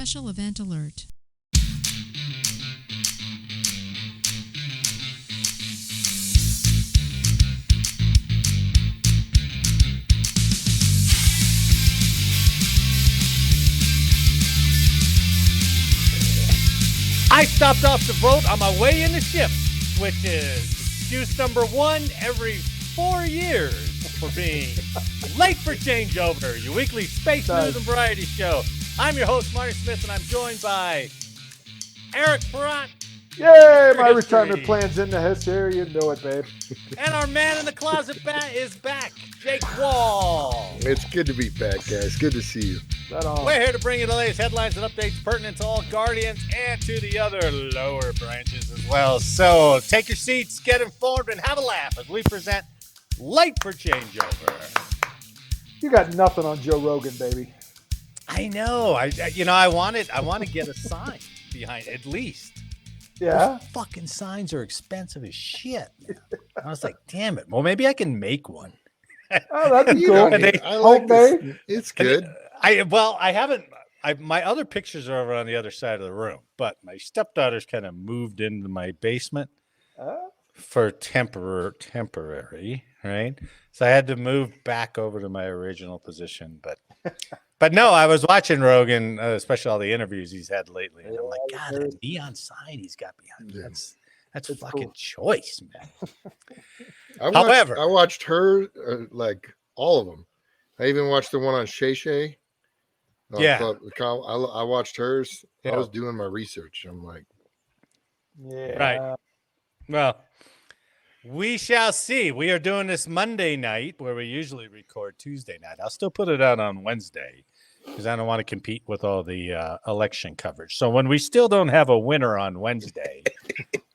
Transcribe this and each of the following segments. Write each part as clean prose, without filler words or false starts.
Special Event Alert. I stopped off to vote on my way in the ship, which is excuse number one every 4 years for being late for changeover, your weekly space news and variety show. I'm your host, Marty Smith, and I'm joined by Eric Perrott. Yay, my retirement plan's in the history. You know it, babe. And our man in the closet is back, Jake Wall. It's good to be back, guys. Good to see you. We're here to bring you the latest headlines and updates pertinent to all Guardians and to the other lower branches as well. So take your seats, get informed, and have a laugh as we present Late for Changeover. You got nothing on Joe Rogan, baby. I know. I want to get a sign behind at least. Yeah. Those fucking signs are expensive as shit. I was like, damn it. Well, maybe I can make one. Oh, that'd be cool. I like this. It's good. I haven't. My other pictures are over on the other side of the room, but my stepdaughter's kind of moved into my basement for temporary, right? So I had to move back over to my original position, but no, I was watching Rogan, especially all the interviews he's had lately, and I'm like, God, that neon sign he's got behind him. That's fucking cool. Choice, man. I watched her like all of them. I even watched the one on Shay Shay. Yeah, I watched hers. Yeah. I was doing my research. I'm like, yeah, right. Well, we shall see. We are doing this Monday night where we usually record Tuesday night. I'll still put it out on Wednesday because I don't want to compete with all the election coverage. So when we still don't have a winner on Wednesday,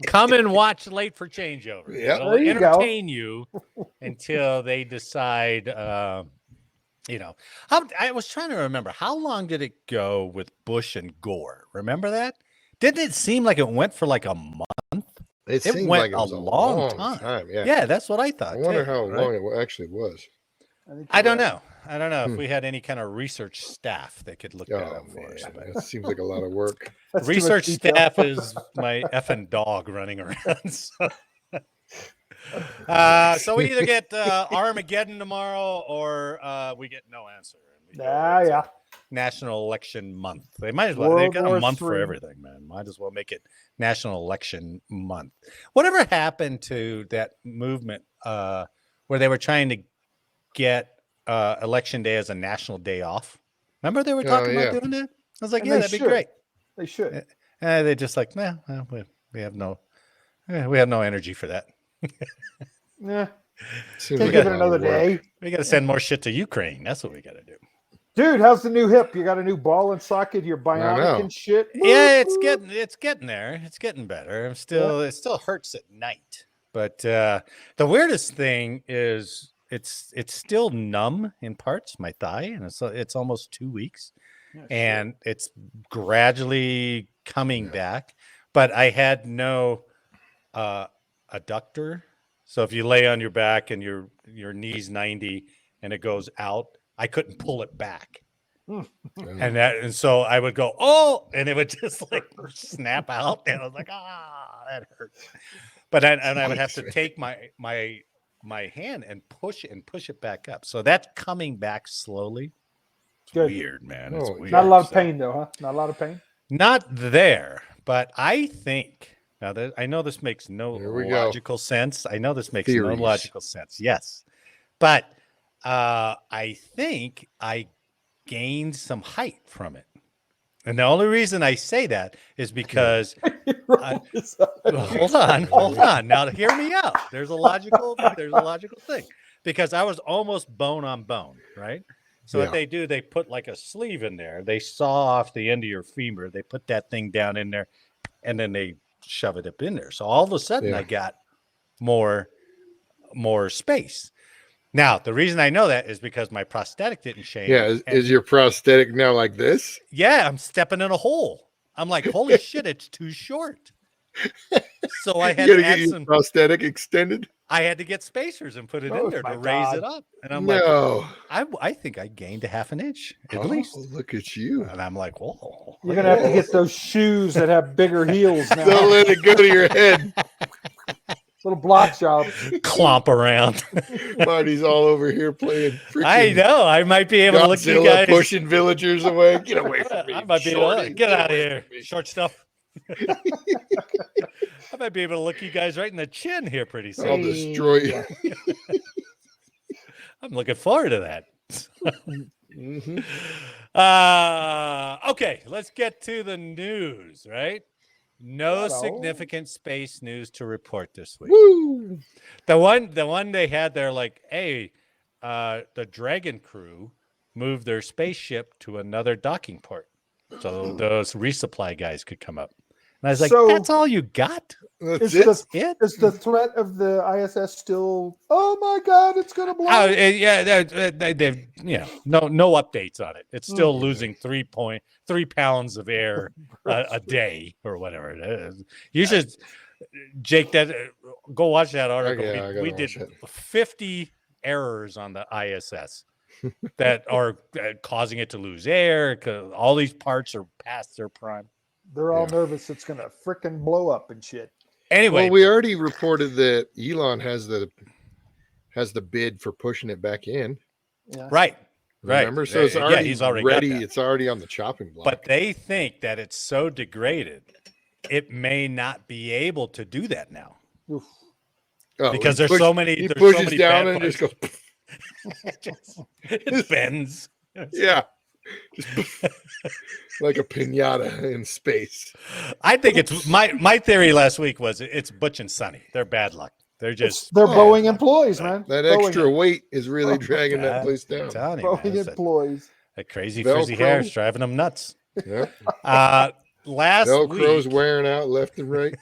come and watch Late for Changeover. Yeah, It'll entertain you until they decide. I was trying to remember, how long did it go with Bush and Gore? Remember that? Didn't it seem like it went for like a month? It went like it was a long time. Yeah, that's what I thought. I wonder how long it actually was. I don't know. If we had any kind of research staff that could look that up for us. It seems like a lot of work. Research staff is my effing dog running around. So we either get Armageddon tomorrow or we get no answer. Yeah. National Election Month. They might as well. They've got a month for everything, man. Might as well make it National Election Month. Whatever happened to that movement where they were trying to get Election Day as a national day off? Remember they were talking about doing that? I was like, that'd be great. They should. They're just like, we have no energy for that. Yeah. Can't give it another day. We got to send more shit to Ukraine. That's what we got to do. Dude, how's the new hip? You got a new ball and socket? You're bionic and shit? Yeah, it's getting there. It's getting better. It still hurts at night. But the weirdest thing is it's still numb in parts, my thigh, and it's almost 2 weeks. And it's gradually coming back. But I had no adductor. So if you lay on your back and your knee's 90 and it goes out, I couldn't pull it back. And so I would go, and it would just like snap out. And I was like, that hurts. But I would have to take my hand and push it back up. So that's coming back slowly. It's weird, man. It's weird. Not a lot of pain though, huh? Not a lot of pain? Not there, but I think now that I know this makes no logical sense. I know this makes no logical sense. Yes. But I think I gained some height from it. And the only reason I say that is because hold on. Now hear me out. There's a logical thing. Because I was almost bone on bone, right? So what they do, they put like a sleeve in there. They saw off the end of your femur. They put that thing down in there, and then they shove it up in there. So all of a sudden I got more space. Now, the reason I know that is because my prosthetic didn't change. Yeah, is your prosthetic now like this? Yeah, I'm stepping in a hole. I'm like, holy shit, it's too short. So I had to get some prosthetic extended. I had to get spacers and put it in there to raise it up. And I'm like, I think I gained a half an inch at least. Look at you. And I'm like, whoa. You're gonna have to get those shoes that have bigger heels now. Don't let it go to your head. Little block job. Clomp around. Marty's all over here playing. I know. I might be able to look you guys pushing villagers away. Get away from me. I might be able to get out of here. Short stuff. I might be able to look you guys right in the chin here pretty soon. I'll destroy you. I'm looking forward to that. Okay, let's get to the news, right? No significant space news to report this week. Woo! The one they had there, like, hey, the Dragon crew moved their spaceship to another docking port, so those resupply guys could come up. And I was like, that's all you got? Is the threat of the ISS still? Oh my God, it's gonna blow! They've no updates on it. It's still losing 3 pounds of air a day or whatever it is. You should, Jake, go watch that article. We did 50 errors on the ISS that are causing it to lose air because all these parts are past their prime. They're all nervous it's gonna frickin' blow up and shit. Anyway, we already reported that Elon has the bid for pushing it back in. Yeah. Right. Remember? So it's already he's already ready. It's already on the chopping block. But they think that it's so degraded, it may not be able to do that now. Oof. Because there's so many. He pushes down and just goes. It bends. Yeah. Like a piñata in space. I think it's my theory last week was it's Butch and Sonny. They're bad luck. They're Boeing employees, man. That extra weight is really dragging that place down. Boeing employees. That crazy frizzy hair is driving them nuts. Yep. Velcro's wearing out left and right.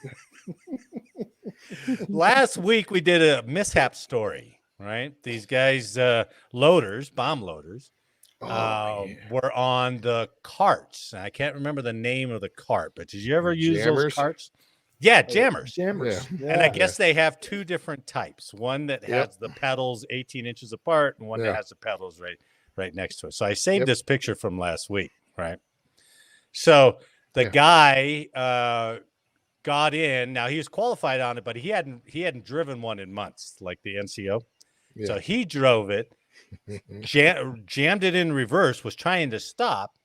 Last week we did a mishap story, right? These guys, bomb loaders, were on the carts. I can't remember the name of the cart, but did you ever use those carts? Yeah, jammers. Jammers. Yeah. And I guess they have two different types. One that has the pedals 18 inches apart and one that has the pedals right next to it. So I saved this picture from last week, right? So the guy got in. Now he was qualified on it, but he hadn't driven one in months, like the NCO. Yeah. So he drove it, jammed it in reverse, was trying to stop.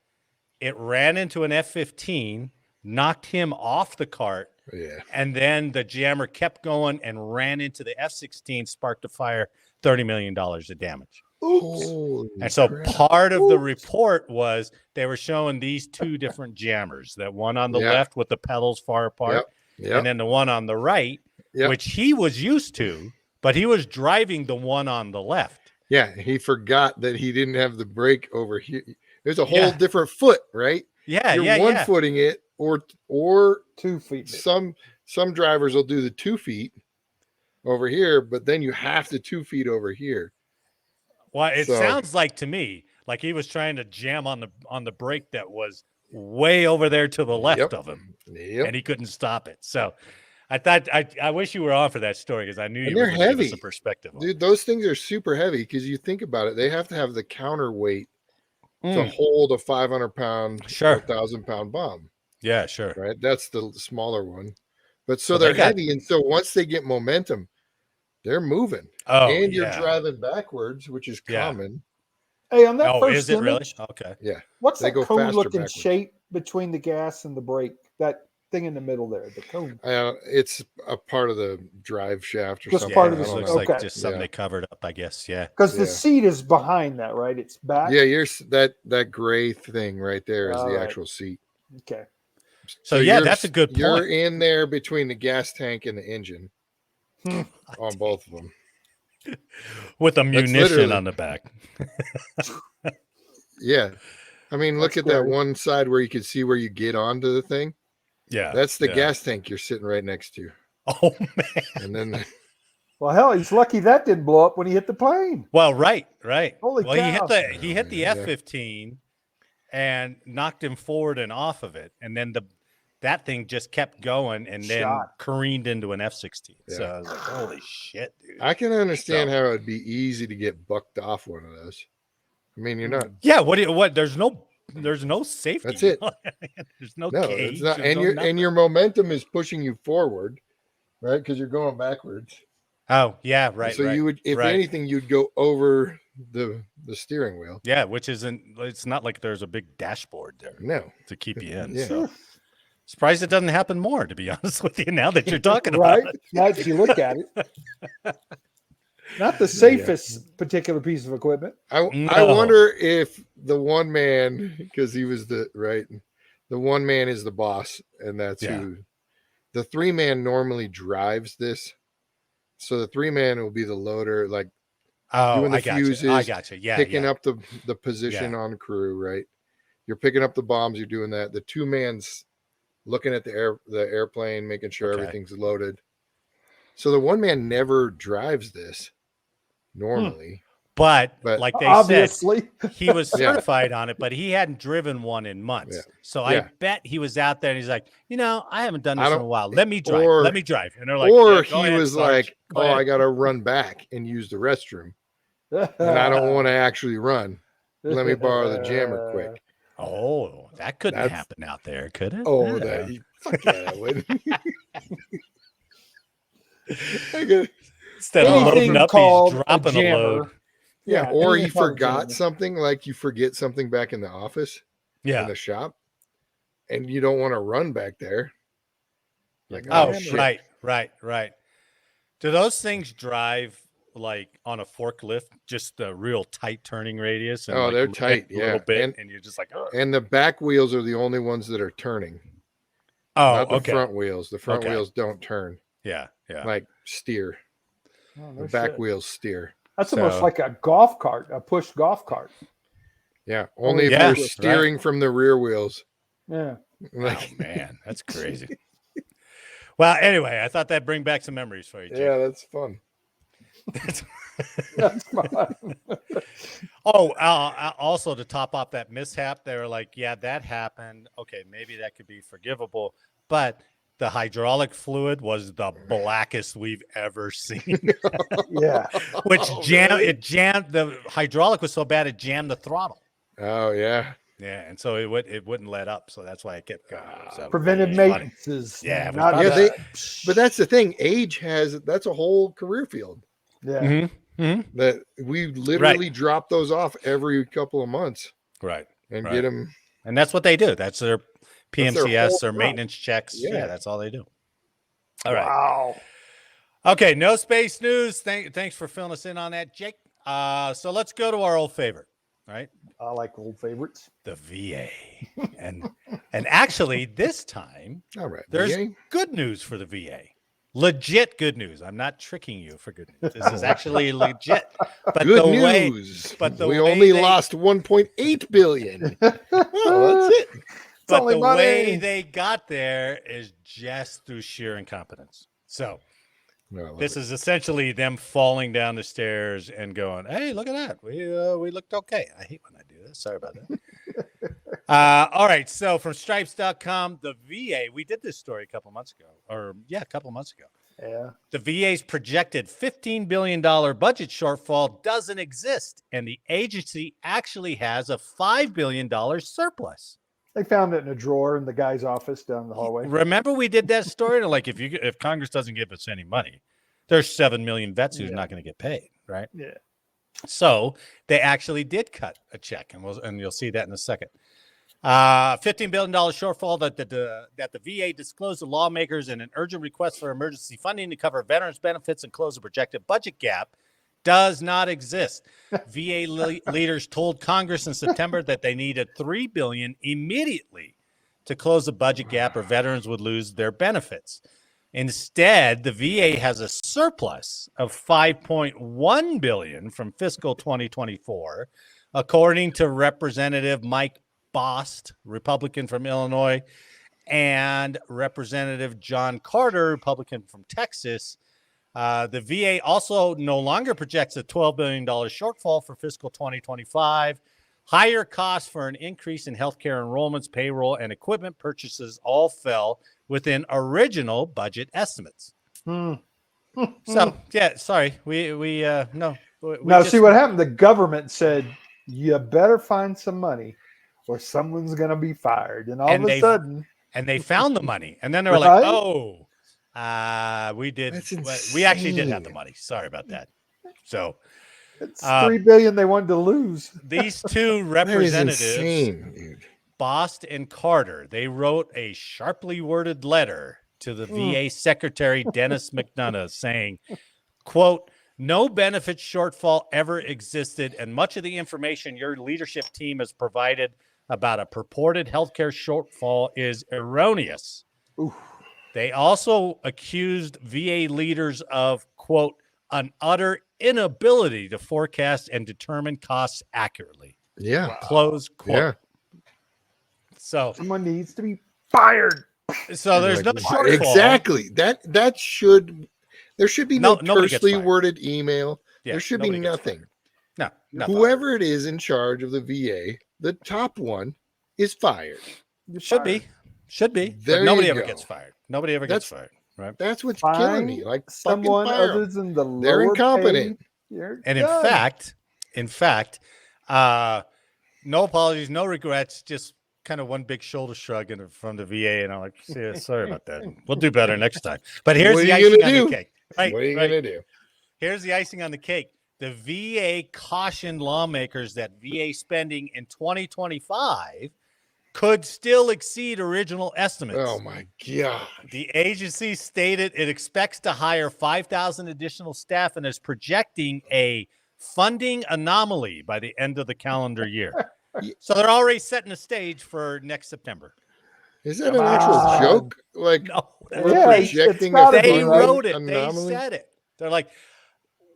It ran into an F-15, knocked him off the cart. Yeah. And then the jammer kept going and ran into the F-16, sparked a fire, $30 million of damage. Oops. And so part of the report was they were showing these two different jammers, that one on the left with the pedals far apart, and then the one on the right, which he was used to, but he was driving the one on the left. Yeah, he forgot that he didn't have the brake over here. There's a whole different foot, right? Yeah, You're one-footing it, or 2 feet. Some drivers will do the 2 feet over here, but then you have the 2 feet over here. Well, it sounds like to me like he was trying to jam on the brake that was way over there to the left of him, and he couldn't stop it. So I thought I wish you were on for that story because I knew you were going to give us some perspective. Dude, those things are super heavy because you think about it, they have to have the counterweight to hold a 500-pound, 1,000-pound bomb. Yeah, sure. Right, that's the smaller one, but so they're heavy, and so once they get momentum, they're moving. Oh, and you're driving backwards, which is common. Hey, on that first is it image, really? Okay. Yeah. What's that cone-looking shape between the gas and the brake? That thing in the middle there, the cone. It's a part of the drive shaft or just something. Part of the looks like just something they covered up, I guess. Yeah. Because the seat is behind that, right? It's back. Yeah, that gray thing right there is the actual seat. Okay. So that's a good point. You're in there between the gas tank and the engine on both of them. With a munition on the back. Yeah. I mean, look at that one side where you can see where you get onto the thing. Yeah. That's the gas tank you're sitting right next to. Oh, man. And then... Well, hell, he's lucky that didn't blow up when he hit the plane. Well, right. Holy cow. He hit the F-15 and knocked him forward and off of it. And then that thing just kept going and then careened into an F-16. Yeah. So I was like, holy shit, dude. I can understand how it'd be easy to get bucked off one of those. I mean, you're not. Yeah, what there's no safety. That's it. There's no No, cage. it's not. There's And your momentum is pushing you forward, right? Because you're going backwards. Oh yeah, right. So you would, if anything, you'd go over the steering wheel. Yeah, which isn't. It's not like there's a big dashboard there. No, to keep you in. Yeah. So surprised it doesn't happen more. To be honest with you, now that you're talking about right, now that you look at it, not the safest particular piece of equipment. I wonder if the one man, because he was the one man is the boss, and that's who the 3-man normally drives this. So the 3-man will be the loader, like doing the fuses. I got you. Yeah, picking up the position on crew, right? You're picking up the bombs. You're doing that. The 2-man's looking at the airplane, making sure everything's loaded. So the 1-man never drives this normally. But like they obviously said, he was certified on it, but he hadn't driven one in months. Yeah. So I bet he was out there and he's like, I haven't done this in a while. Let me drive. Let me drive. And they're like, or he was like, I got to run back and use the restroom. And I don't want to actually run. Let me borrow the jammer quick. Oh, that couldn't happen out there, could it? Oh, fuck yeah, that would. Instead of loading up, he's dropping a load. Yeah, or he forgot something, like you forget something back in the office, in the shop, and you don't want to run back there. Like, right. Do those things drive like on a forklift, just the real tight turning radius? And they're tight, a little bit, and you're just like, and the back wheels are the only ones that are turning. Oh, not the front wheels. The front wheels don't turn. Yeah. Like steer. The back wheels steer. That's almost like a golf cart, a push golf cart. Yeah, only if you're steering from the rear wheels. Yeah. Oh man, that's crazy. Well, anyway, I thought that'd bring back some memories for you, Jake. Yeah, that's fun. That's fun. Also to top off that mishap, they were like, yeah, that happened. Okay, maybe that could be forgivable, but the hydraulic fluid was the blackest we've ever seen. Yeah. Which it jammed, the hydraulic was so bad it jammed the throttle. Oh yeah. Yeah, and so it wouldn't let up, so that's why it kept going. So preventive maintenance is but that's the thing. Age that's a whole career field. Yeah. Mm-hmm. That we literally drop those off every couple of months. Right. And get them. And that's what they do. That's their PMCS or maintenance checks. Yeah, that's all they do. All right. Wow. Okay, no space news. Thanks for filling us in on that, Jake. So let's go to our old favorite. All right. I like old favorites. The VA. and actually this time there's good news for the VA. Legit good news. I'm not tricking you for good news. This is actually legit. But good news. We only lost 1.8 billion. That's it. But the way they got there is just through sheer incompetence. So this is essentially them falling down the stairs and going, hey, look at that. We looked okay. I hate when I do this. Sorry about that. All right. So from stripes.com, the VA, we did this story a couple months ago. Yeah. The VA's projected $15 billion budget shortfall doesn't exist, and the agency actually has a $5 billion surplus. They found it in a drawer in the guy's office down the hallway. Remember we did that story? Like if Congress doesn't give us any money, there's 7 million vets who's not going to get paid, right? Yeah. So they actually did cut a check, and you'll see that in a second. $15 billion shortfall that the VA disclosed to lawmakers in an urgent request for emergency funding to cover veterans benefits and close a projected budget gap does not exist. VA leaders told Congress in September that they needed $3 billion immediately to close the budget gap, or veterans would lose their benefits. Instead, the VA has a surplus of $5.1 billion from fiscal 2024, according to Representative Mike Bost, Republican from Illinois, and Representative John Carter, Republican from Texas. The VA also no longer projects a $12 billion shortfall for fiscal 2025. Higher costs for an increase in healthcare enrollments, payroll, and equipment purchases all fell within original budget estimates. So, yeah, sorry. See what happened? The government said, you better find some money or someone's gonna be fired, and all of a sudden, and they found the money, and then they're like, "Oh, we actually did have the money. Sorry about that." So it's $3 billion they wanted to lose. These two representatives, insane, Bost and Carter, they wrote a sharply worded letter to the VA Secretary Dennis McDonough saying, quote, "No benefit shortfall ever existed, and much of the information your leadership team has provided about a purported healthcare shortfall is erroneous." Oof. They also accused VA leaders of, quote, "an utter inability to forecast and determine costs accurately." Yeah. Close quote. Yeah. So someone needs to be fired. So there's no shortfall. Exactly. There should be no tersely worded email. Yeah, there should be nothing. No. Whoever it is in charge of the VA, the top one is fired. Should be. But nobody ever gets fired. Nobody ever gets fired. Right. That's what's killing me. Like someone other than the they're incompetent. And in fact, no apologies, no regrets, just kind of one big shoulder shrug from the VA, and I'm like, sorry about that. We'll do better next time. But here's the icing on the cake. Right, what are you gonna do? Here's the icing on the cake. The VA cautioned lawmakers that VA spending in 2025 could still exceed original estimates. Oh my God. The agency stated it expects to hire 5,000 additional staff and is projecting a funding anomaly by the end of the calendar year. So they're already setting the stage for next September. Is that an actual joke? Like, no, we're projecting they wrote it. Anomaly? They said it. They're like,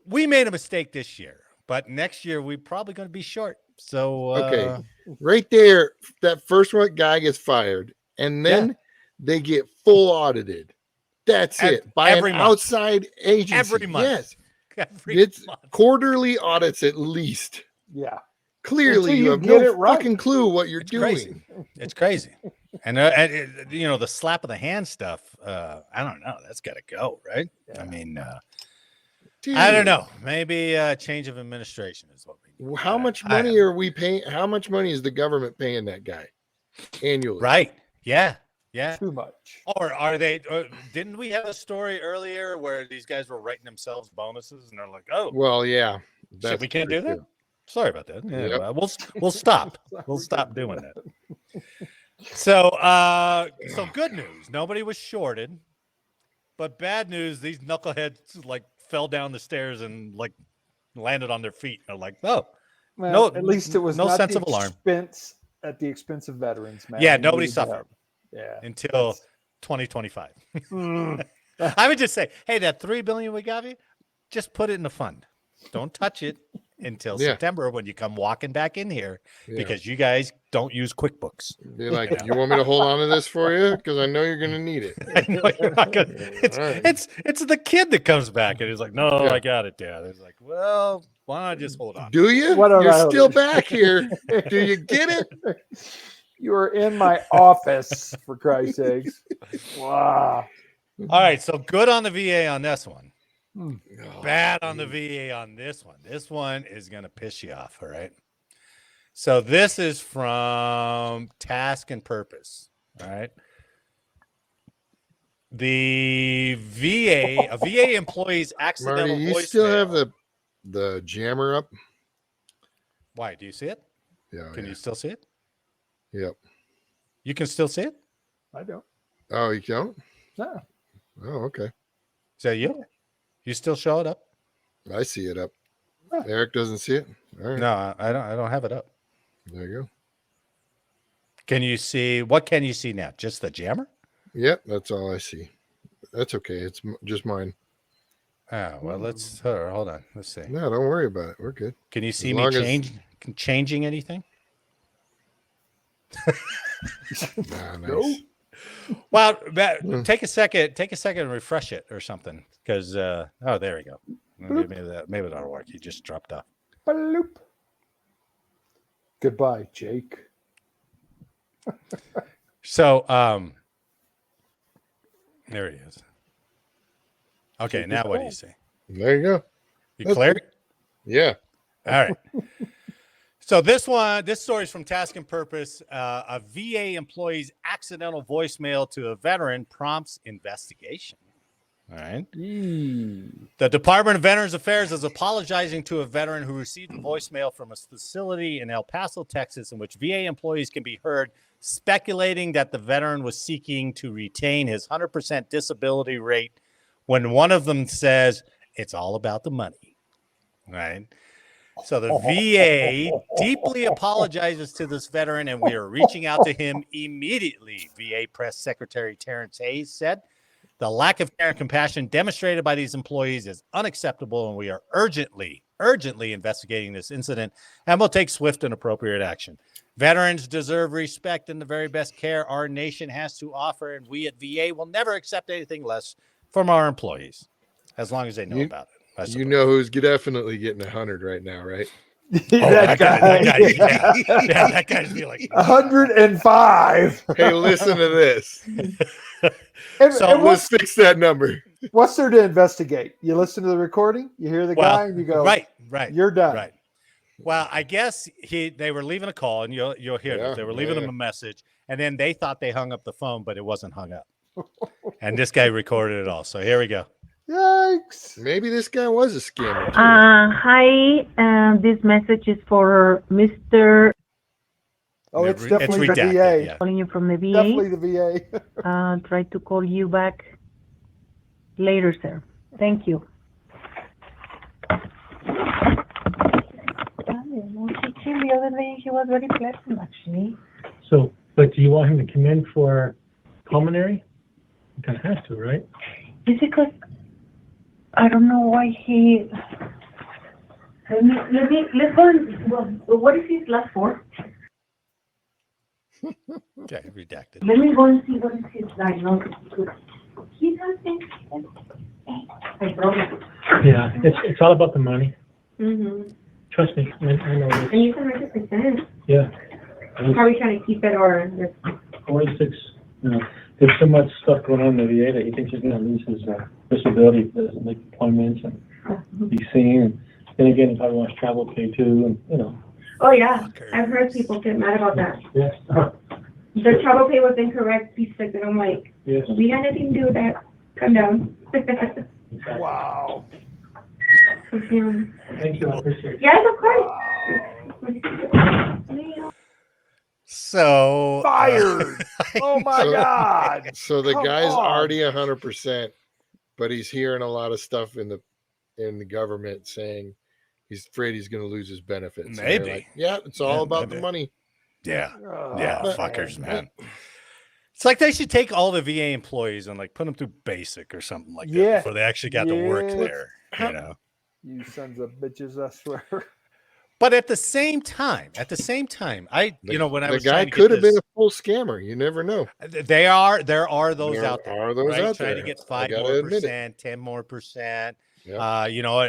we made a mistake this year, but next year we're probably going to be short. So okay, right there, that first one guy gets fired, and then they get full audited. That's it by an outside agency. Every month. Yes, it's quarterly audits at least. Yeah, clearly you have no fucking clue what you're doing. Crazy. It's crazy, and the slap of the hand stuff. I don't know. That's got to go, right? Yeah. I mean. I don't know. Maybe a change of administration is what we need. How much money are we paying? How much money is the government paying that guy annually? Right. Yeah. Too much. Or are they? Didn't we have a story earlier where these guys were writing themselves bonuses and they're like, "Oh, well, yeah, shit, we can't do that." Sorry about that. Yeah, we'll stop. We'll stop doing that. So good news. Nobody was shorted, but bad news. These knuckleheads fell down the stairs and landed on their feet. They're like, "Oh, well, no!" At least it was no not sense of alarm at the expense of veterans, man. Yeah, nobody suffered. Yeah, until 2025. I would just say, hey, that $3 billion we got you, just put it in the fund. Don't touch it until September when you come walking back in here because you guys don't use QuickBooks. Be like, you want me to hold on to this for you? Because I know you're going to need it. I know you're not gonna, it's the kid that comes back and he's like, no, I got it, Dad. It's like, well, why not just hold on? Do you? You're still back here. Do you get it? You are in my office, for Christ's sakes. Wow. All right, so good on the VA on this one. Bad on the VA on this one. This one is going to piss you off, all right? So this is from Task and Purpose, all right? A VA employee's accidental Marty, you voicemail. still have the jammer up? Why? Do you see it? Yeah. Can you still see it? Yep. You can still see it? I don't. Oh, you don't? No. Oh, okay. Is that you? Yeah. You still show it up? I see it up. Oh. Eric doesn't see it? All right. No, I don't have it up. There you go. Can you see? What can you see now? Just the jammer? Yep, that's all I see. That's okay. It's just mine. Oh, well, hold on. Let's see. No, don't worry about it. We're good. Can you see me changing anything? Nice. No. Well, take a second and refresh it or something. Because there we go. Maybe that'll work. You just dropped off. Bloop. Goodbye, Jake. So there he is. Okay, now what do you see? There you go. You cleared? Yeah. All right. So this story is from Task and Purpose. A VA employee's accidental voicemail to a veteran prompts investigation. All right. The Department of Veterans Affairs is apologizing to a veteran who received a voicemail from a facility in El Paso, Texas, in which VA employees can be heard speculating that the veteran was seeking to retain his 100% disability rate when one of them says, it's all about the money. All right. So the VA deeply apologizes to this veteran, and we are reaching out to him immediately, VA Press Secretary Terrence Hayes said. The lack of care and compassion demonstrated by these employees is unacceptable, and we are urgently investigating this incident, and will take swift and appropriate action. Veterans deserve respect and the very best care our nation has to offer, and we at VA will never accept anything less from our employees, as long as they know about it. You know who's definitely getting 100 right now, right? That guy. That guy's be like 105. Hey, listen to this. And Let's fix that number. What's there to investigate? You listen to the recording, you hear the guy, and you go, right, you're done. Right. Well, I guess they were leaving a call, and you'll hear this. They were leaving him a message, and then they thought they hung up the phone, but it wasn't hung up. And this guy recorded it all. So here we go. Yikes. Maybe this guy was a scammer. Hi, this message is for Mr. Oh, it's definitely the VA. Yeah. Calling you from the VA. Definitely the VA. Try to call you back later, sir. Thank you. The other day, he was very pleasant, actually. So, but do you want him to come in for pulmonary? He kind of has to, right? It's because I don't know why he. Let's go. What is his last four? Okay, redacted. Let me go and see what is his diagnosis. He doesn't. I promise. Yeah, it's all about the money. Mm-hmm. Trust me, I know this. And you can make a percentage. Yeah. Probably trying to keep it or just. 46. You know, there's so much stuff going on in the VA that he thinks he's going to lose his disability, doesn't make appointments and be seen. And then again, he probably wants travel pay too, and you know. Oh yeah, I've heard people get mad about that. Yes. The travel pay was incorrect. He said that. I'm like, Yes. we had nothing to do with that. Come down. Wow. Thank you. I appreciate it. Yes, of course. So Fired. Oh my God. So the Come guy's on. already 100%, but he's hearing a lot of stuff in the government saying he's afraid he's going to lose his benefits. Maybe. Like, yeah, it's all about the money. Yeah. Oh, Yeah, fuckers, man. It's like they should take all the VA employees and like put them through basic or something like that before they actually got to work there. You know, you sons of bitches, I swear. but at the same time, when I was the guy trying to could get have been a full scammer. You never know. there are those out there. Are those out trying there? to get I 5% gotta more admit it. percent, 10 more percent. Yep. You know,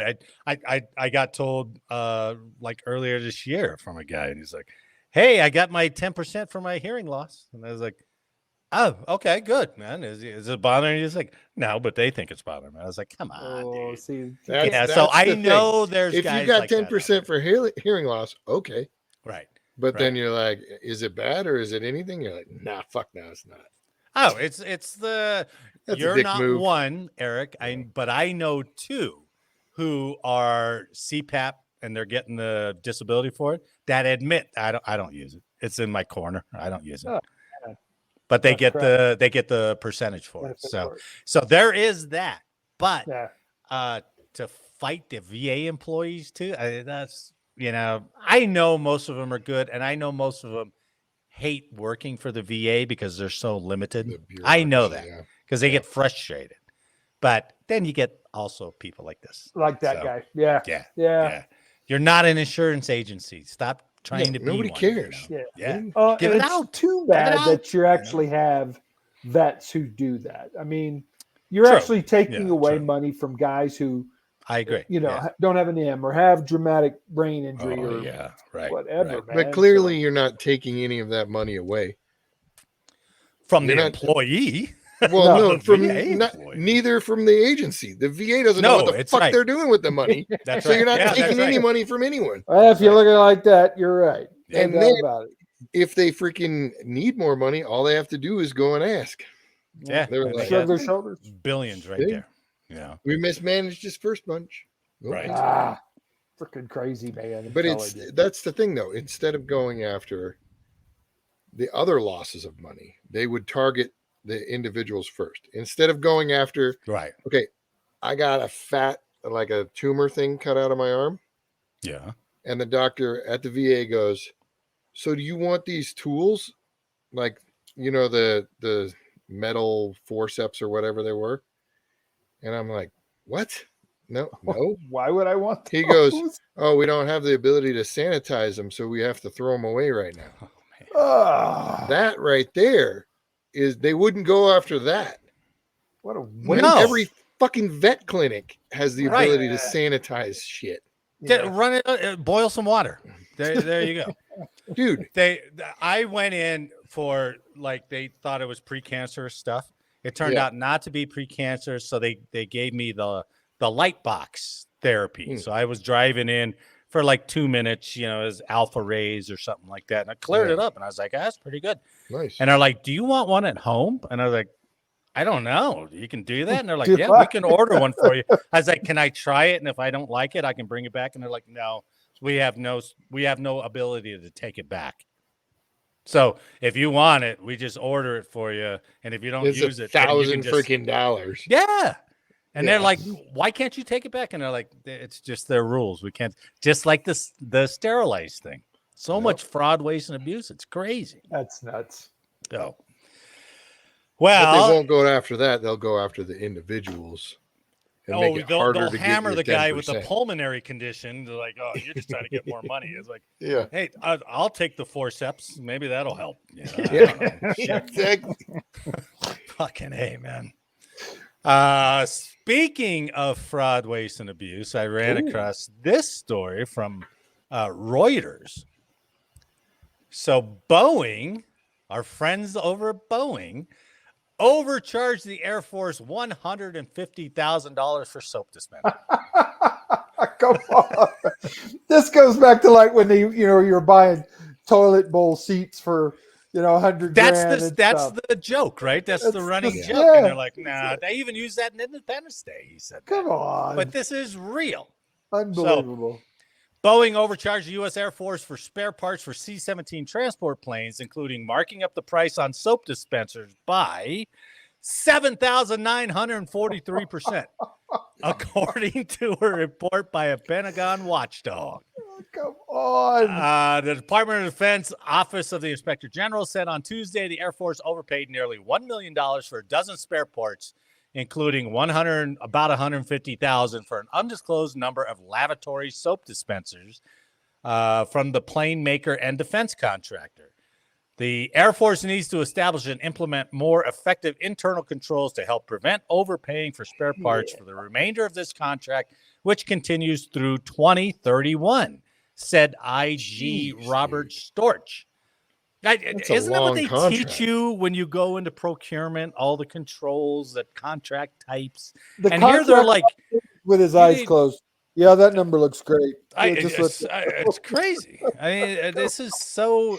I got told like earlier this year from a guy, and he's like, "Hey, I got my 10% for my hearing loss," and I was like, "Oh, okay, good, man. Is it bothering you?" He's like, "No, but they think it's bothering me." I was like, "Come on, dude." See, That's So I the know thing. there's if guys you got like that out 10% for hearing loss, okay. right? But then you're like, is it bad or is it anything? You're like, nah, fuck no, it's not. Oh, it's the That's a you're dick not move. one, Eric. But I know two who are CPAP and they're getting the disability for it that admit I don't use it. It's in my corner. I don't use it. Oh, but they that's get the percentage for it. That's So there is that. But yeah. to fight the VA employees too, that's I know most of them are good, and I know most of them hate working for the VA because they're so limited. I know that because they get frustrated. But then you get also people like this, Like that guy. Yeah. You're not an insurance agency. Stop trying to be nobody one, cares. Yeah. Give it out. Too bad that you actually know? have vets who do that. I mean, you're True. actually taking away true. money from guys who, I agree. don't have an M or have dramatic brain injury or whatever. Right. Man. But clearly, you're not taking any of that money away From the employee. Well, No. no, from VA employee. neither from the agency. The VA doesn't know No, what the it's fuck right. they're doing with the money. That's So right. you're not Yeah, taking that's any right. money from anyone. Well, if you Right. look at it like that, you're right. No And doubt then- about it. If they freaking need more money, all they have to do is go and ask. Yeah, They're and they like, Shrug have their shoulders. billions right See? there. Yeah, We mismanaged this first bunch. Right. Ah, freaking crazy, man. But I'm telling you. that's the thing though. Instead of going after the other losses of money, they would target the individuals first. Instead of going after, right. okay, I got like a tumor thing cut out of my arm, Yeah, and the doctor at the VA goes, "So do you want these tools, like the metal forceps or whatever they were?" And I'm like, "What? No." Why would I want those? He goes, "Oh, we don't have the ability to sanitize them, so we have to throw them away right now." oh, man. Ah, That right there is they wouldn't go after that. what a When No. every fucking vet clinic has the Right. ability to sanitize shit. yeah. Run it. Boil some water. There you go. Dude, I went in for they thought it was precancerous stuff. It turned Yeah. out not to be precancerous, so they gave me the light box therapy. So I was driving in for like 2 minutes, as alpha rays or something like that, and I cleared it up, and I was like, that's pretty good. nice. And they're like, do you want one at home? And I was like, I don't know. You can do that? And they're like, Do yeah, I? we can order one for you. I was like, can I try it? And if I don't like it, I can bring it back. And they're like, no, we have no ability to take it back. So if you want it, we just order it for you. And if you don't It's use it, then you $1,000 can just, freaking dollars. yeah. And Yeah. they're like, why can't you take it back? And they're like, it's just their rules. We can't, just like the sterilized thing. So Yep. much fraud, waste, and abuse. It's crazy. That's nuts. So, But they well, won't go after that. They'll go after the individuals. And make it harder they'll to get hammer your the guy with the 10%. pulmonary condition. They're like, oh, you're just trying to get more money. It's like, Yeah. hey, I'll take the forceps. Maybe that'll help. I don't know. Shit. Exactly. Fucking hey, man. Speaking of fraud, waste, and abuse, I ran across this story from Reuters. So Boeing, our friends over at Boeing, overcharged the Air Force $150,000 for soap dispenser. Come on. This goes back to like when you're buying toilet bowl seats for 100 grand. That's the joke, right? That's the running just- joke. yeah. And they're like, nah, they even use that in Independence Day. He said, that. Come on. But this is real. Unbelievable. Boeing overcharged the U.S. Air Force for spare parts for C-17 transport planes, including marking up the price on soap dispensers by 7,943%, according to a report by a Pentagon watchdog. Come on. The Department of Defense Office of the Inspector General said on Tuesday the Air Force overpaid nearly $1 million for a dozen spare parts, including about $150,000 for an undisclosed number of lavatory soap dispensers from the plane maker and defense contractor. The Air Force needs to establish and implement more effective internal controls to help prevent overpaying for spare parts for the remainder of this contract, which continues through 2031, said IG Robert Storch. That's a Isn't that what long they contract. teach you when you go into procurement? All the controls, the contract types. The And here they're contract like, with his you eyes need- closed. Yeah, that number looks great. it's crazy. I mean, this is so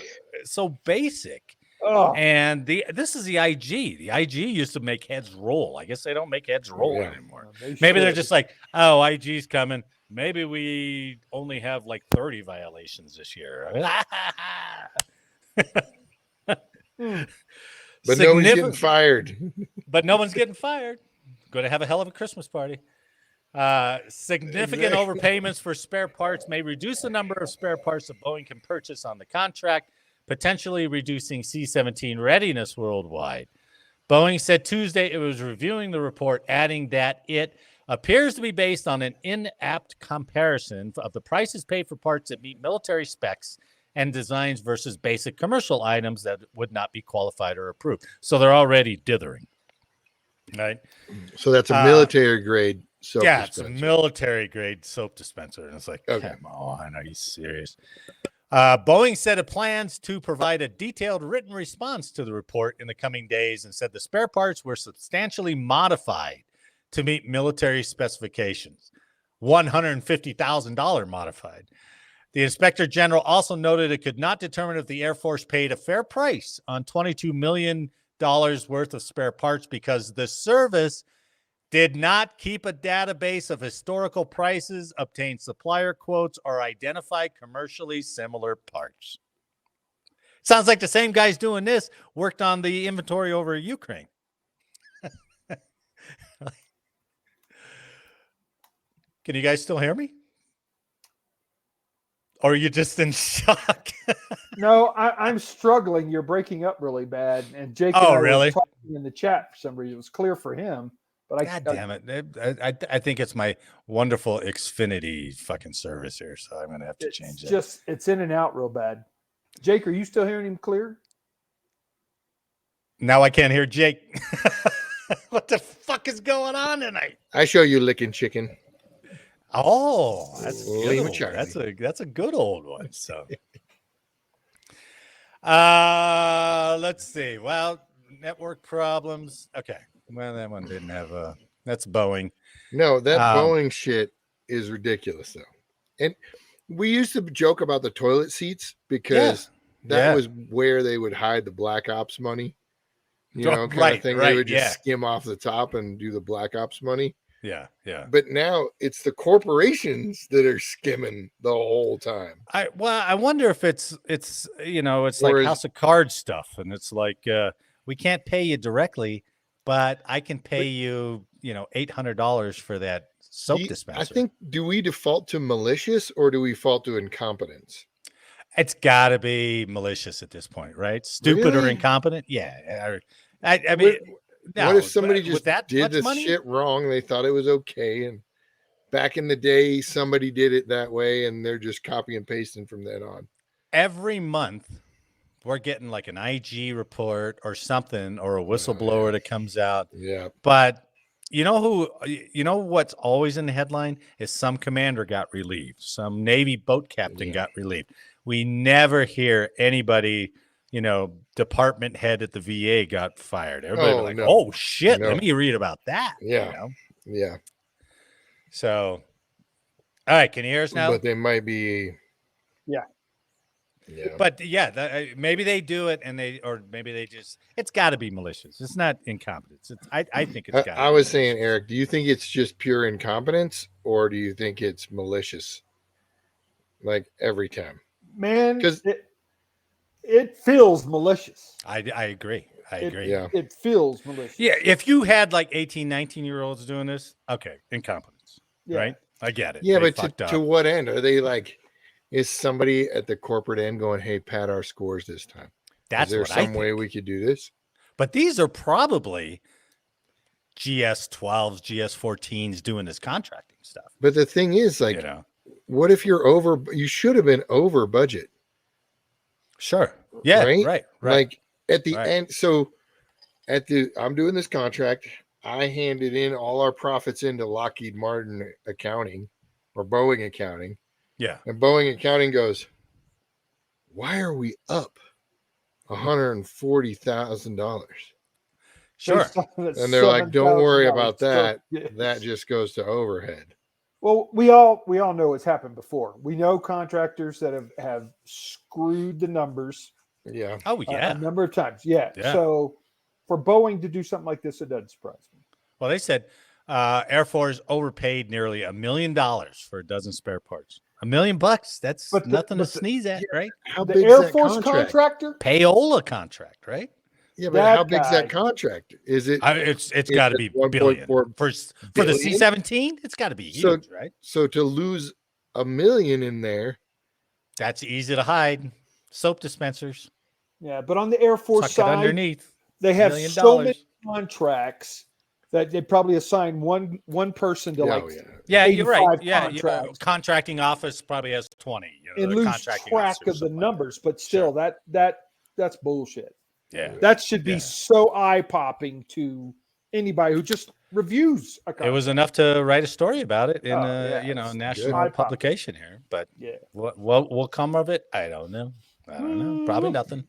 basic. Oh, And this is the IG. The IG used to make heads roll. I guess they don't make heads roll Yeah. anymore. they Maybe they're should. just like, oh, IG's coming. Maybe we only have like 30 violations this year. But nobody's getting fired. But no one's getting fired. Going to have a hell of a Christmas party. Significant overpayments for spare parts may reduce the number of spare parts that Boeing can purchase on the contract, potentially reducing C-17 readiness worldwide. Boeing said Tuesday it was reviewing the report, adding that it appears to be based on an inapt comparison of the prices paid for parts that meet military specs and designs versus basic commercial items that would not be qualified or approved. So they're already dithering, right? So that's a military grade soap Yeah, dispenser. it's a military grade soap dispenser. And it's like, Okay. come on, are you serious? Boeing said it plans to provide a detailed written response to the report in the coming days and said the spare parts were substantially modified to meet military specifications. $150,000 modified. The Inspector General also noted it could not determine if the Air Force paid a fair price on $22 million worth of spare parts because the service did not keep a database of historical prices, obtain supplier quotes, or identify commercially similar parts. Sounds like the same guys doing this worked on the inventory over Ukraine. Can you guys still hear me? Or are you just in shock? No, I'm struggling. You're breaking up really bad. And Jake and Oh, I were really? talking in the chat for some reason. It was clear for him. But God damn it. I think it's my wonderful Xfinity fucking service here, so I'm going to have to change it. It's in and out real bad. Jake, are you still hearing him clear? Now I can't hear Jake. What the fuck is going on tonight? I show you licking chicken. Oh, that's a Lima good Charlie. one. That's a good old one. So, let's see. Well, network problems. Okay. Well, that one didn't have a. That's Boeing. No, that Boeing shit is ridiculous, though. And we used to joke about the toilet seats because that was where they would hide the black ops money. You know, kind of thing. They would just skim off the top and do the black ops money. Yeah, yeah. But now it's the corporations that are skimming the whole time. I wonder if it's like House of Cards stuff, and it's like we can't pay you directly, but I can pay you, $800 for that soap dispenser. I think, do we default to malicious or do we default to incompetence? It's got to be malicious at this point, right? Stupid or incompetent? Yeah. I mean. What if somebody just did this money? shit wrong? They thought it was okay. And back in the day, somebody did it that way and they're just copy and pasting from then on. Every month, we're getting like an IG report or something or a whistleblower that comes out. Yeah. But what's always in the headline is some commander got relieved. Some Navy boat captain got relieved. We never hear anybody, department head at the VA got fired. Everybody oh shit, let me read about that. Yeah. Yeah. So, all right, can you hear us now? But they might be. Yeah. Yeah. But maybe they do it or maybe they just, it's got to be malicious. It's not incompetence. I think it's got. I was saying, Eric, do you think it's just pure incompetence or do you think it's malicious? Like every time? Man, because it feels malicious. I agree. Yeah. It feels malicious. Yeah. If you had like 18, 19-year-olds doing this, okay, incompetence, right? I get it. Yeah, but to what end? Are they like, is somebody at the corporate end going, hey, pad our scores this time? That's is there some way we could do this? But these are probably GS-12s, GS-14s doing this contracting stuff. But the thing is, like, what if you're over? You should have been over budget. Sure. Yeah. Right. Like at the end. So I'm doing this contract. I handed in all our profits into Lockheed Martin accounting or Boeing accounting. Yeah. And Boeing accounting goes, why are we up $140,000? Sure. And they're like, don't worry about that. That just goes to overhead. Well, we all know it's happened before. We know contractors that have screwed the numbers. Yeah. Oh, yeah. A number of times. Yeah. So for Boeing to do something like this, it doesn't surprise me. Well, they said Air Force overpaid nearly $1 million for a dozen spare parts. $1 million. That's nothing to sneeze at, right? How the big Air Force contractor? Payola contract, right? Yeah, but how big is that contract? Is it? It's got to be billion. For the C-17, it's got to be huge, right? So to lose $1 million in there, that's easy to hide. Soap dispensers. Yeah, but on the Air Force side, underneath, they have so many contracts that they probably assign one person to you're right. Yeah, contracting office probably has 20. And lose track of the numbers, but still, that's bullshit. Yeah, that should be so eye popping to anybody who just reviews a car. It was enough to write a story about it in it's national good. publication here. But Yeah, what will come of it? I don't know. Probably nothing.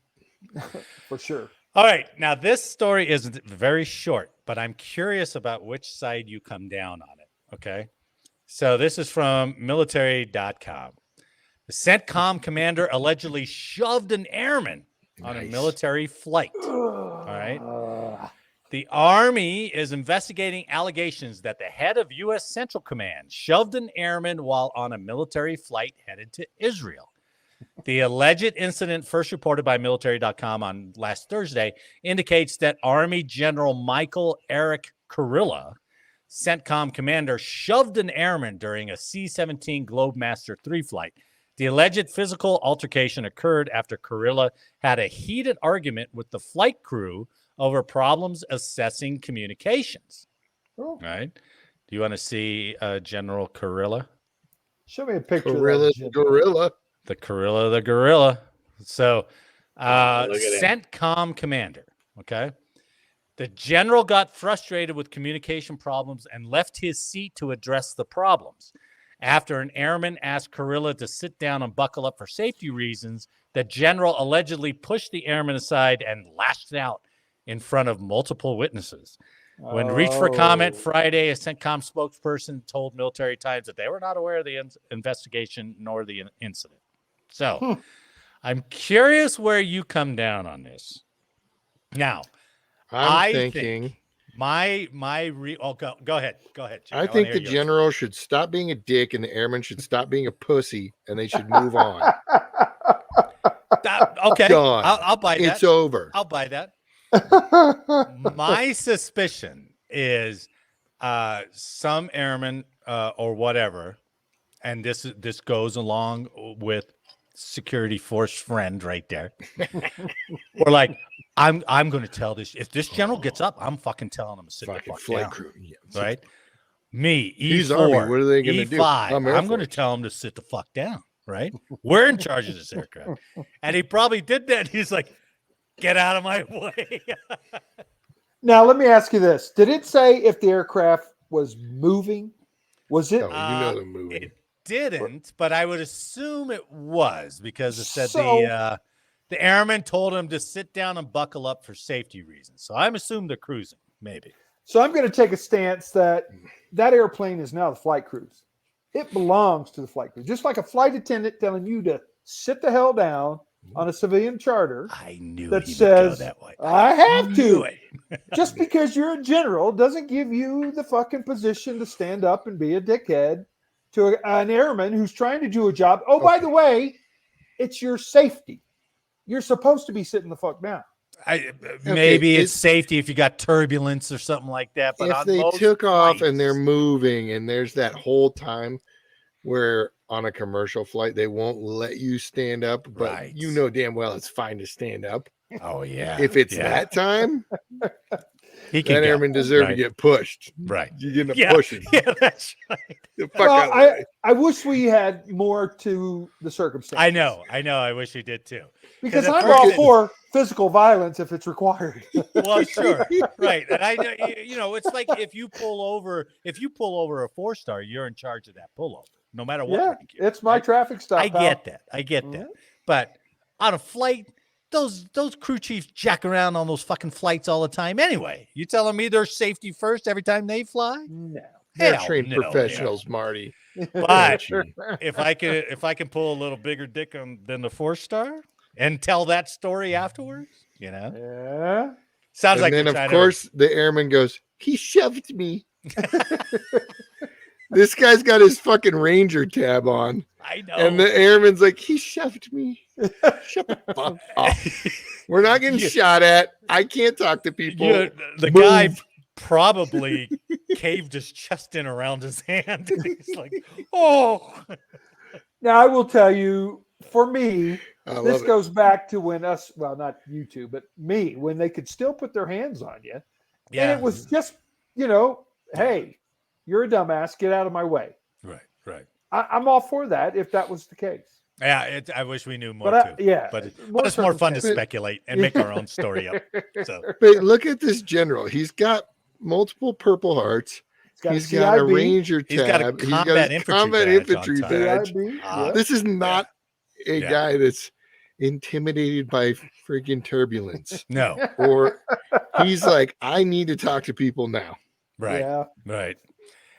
for sure. All right. Now, this story is very short, but I'm curious about which side you come down on it. Okay. So this is from military.com. The CENTCOM commander allegedly shoved an airman on a military flight. All right. The Army is investigating allegations that the head of U.S. Central Command shoved an airman while on a military flight headed to Israel. The alleged incident, first reported by military.com on last Thursday, indicates that Army General Michael Eric Kurilla, CENTCOM commander, shoved an airman during a C-17 Globemaster III flight. The alleged physical altercation occurred after Kurilla had a heated argument with the flight crew over problems assessing communications. Oh. Right? Do you want to see General Kurilla? Show me a picture. Gorilla. The gorilla. So, CENTCOM commander, okay? The general got frustrated with communication problems and left his seat to address the problems. After an airman asked Kurilla to sit down and buckle up for safety reasons, the general allegedly pushed the airman aside and lashed out in front of multiple witnesses. When reached for comment Friday, a CENTCOM spokesperson told Military Times that they were not aware of the investigation nor the incident. So I'm curious where you come down on this. Now, I'm thinking go ahead. Jim. I think the general should stop being a dick and the airman should stop being a pussy and they should move on. Okay. Done. I'll buy that. It's over. I'll buy that. My suspicion is some airman or whatever, and this goes along with security force friend right there. We're like, I'm going to tell this. If this general gets up, I'm fucking telling him to sit the fuck flight down. crew. Yeah. Right? Me, He's E4, Army. What are they going to do? E5. I'm going to tell him to sit the fuck down. Right? We're in charge of this aircraft. And he probably did that. He's like, get out of my way. Now, let me ask you this. Did it say if the aircraft was moving? Was it? No, they're moving. It didn't, but I would assume it was because it said the airman told him to sit down and buckle up for safety reasons. So I'm assuming they're cruising, maybe. So I'm going to take a stance that airplane is now the flight crew's. It belongs to the flight crew. Just like a flight attendant telling you to sit the hell down on a civilian charter. I knew that he says, would go that way. I have to. It. Just because you're a general doesn't give you the fucking position to stand up and be a dickhead to an airman who's trying to do a job. Oh, by the way, it's your safety. You're supposed to be sitting the fuck down. Maybe it's safety if you got turbulence or something like that. But if they took off and they're moving and there's that whole time where on a commercial flight they won't let you stand up, but you know damn well it's fine to stand up. Oh yeah. If it's that time, he can that airman deserve to get pushed. Right. You get a pushing. Yeah, that's right. The fuck out of the way. I wish we had more to the circumstances. I know. I wish we did too. Because I'm all for physical violence if it's required. Well, sure, right. And it's like if you pull over a 4-star, you're in charge of that pullover, no matter what. Yeah, it's my traffic stop. I get that. But on a flight, those crew chiefs jack around on those fucking flights all the time. Anyway, you telling me they're safety first every time they fly? No, they're trained professionals, Marty. But if I can pull a little bigger dick than the 4-star. And tell that story afterwards, Yeah. Sounds like. And then, of course, the airman goes, "He shoved me." This guy's got his fucking Ranger tab on. I know. And the airman's like, "He shoved me." Shut the fuck up. We're not getting shot at. I can't talk to people. The guy probably caved his chest in around his hand. He's like, "Oh." Now I will tell you, for me, this goes it. back to when not you two, but me, when they could still put their hands on you. Yeah. And it was just, hey, you're a dumbass, get out of my way. Right. I'm all for that if that was the case. Yeah, I wish we knew more But too. yeah, but it's more fun to speculate and make our own story up. So, but look at this general. He's got multiple Purple Hearts. He's a got a CIB. Ranger tab. He's got a combat infantry combat badge infantry on top. badge. CIB, Ah. This is not a Yeah. guy that's intimidated by freaking turbulence. No. Or he's like, I need to talk to people now. Right. Yeah. Right.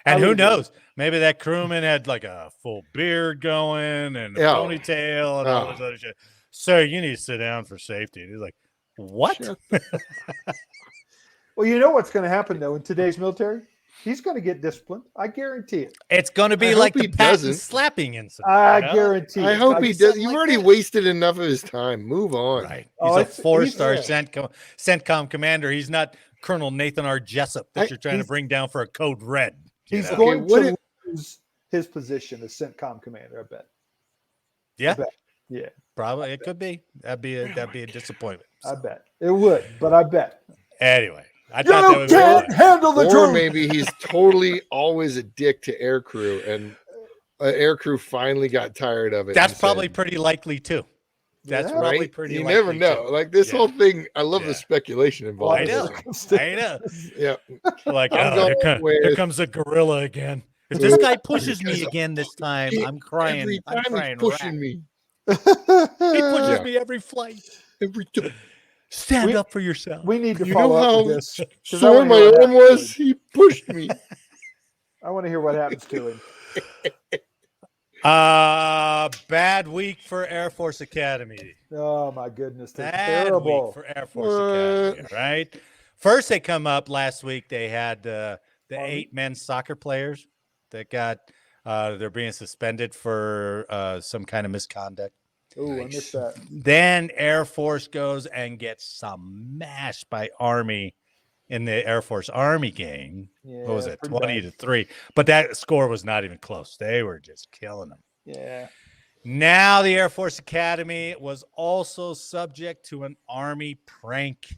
I And would who agree. knows? Maybe that crewman had like a full beard going and a ponytail and all this other shit. Sir, you need to sit down for safety. And he's like, what? Well, you know what's going to happen though in today's military? He's going to get disciplined. I guarantee it. It's going to be I like hope the he Patton doesn't. slapping incident. I you know? guarantee I it. hope he does. something You've like already that. wasted enough of his time. Move on. Right. He's Oh, a it's- four-star he's- CENTCOM commander. He's not Colonel Nathan R. Jessup that you're trying to bring down for a code red. He's know? going what to lose his position as CENTCOM commander. I bet. Yeah. bet. Yeah, Probably it could be. That'd be a disappointment. I bet it would. But I bet Anyway, I you thought that would be can't fun. handle the Or truth. maybe he's totally always a dick to aircrew, and aircrew finally got tired of it. That's and probably said, pretty likely too. That's Yeah. probably right? pretty You likely never know. too. Like this Yeah. whole thing, I love Yeah. the speculation involved. I in know. this. I know. Yeah. Like, I'm oh, going here with- comes a gorilla again. If this guy pushes me again this time, I'm crying. Every I'm time crying. he's pushing rat. me. He pushes Yeah. me every flight. Every time. Stand We- up for yourself. We need to You follow know up how with this. 'cause I sore wanna my hear what arm happens was? to him. He pushed me. I want to hear what happens to him. Bad week for Air Force Academy. Oh my goodness, they're Bad terrible. week for Air Force Academy, right? First, they come up last week. They had the Army? 8 men's soccer players that got they're being suspended for some kind of misconduct. Oh, I missed that. Then Air Force goes and gets smashed by Army in the Air Force Army game. Yeah, What was it, pretty 20-3? But that score was not even close. They were just killing them. Yeah. Now the Air Force Academy was also subject to an Army prank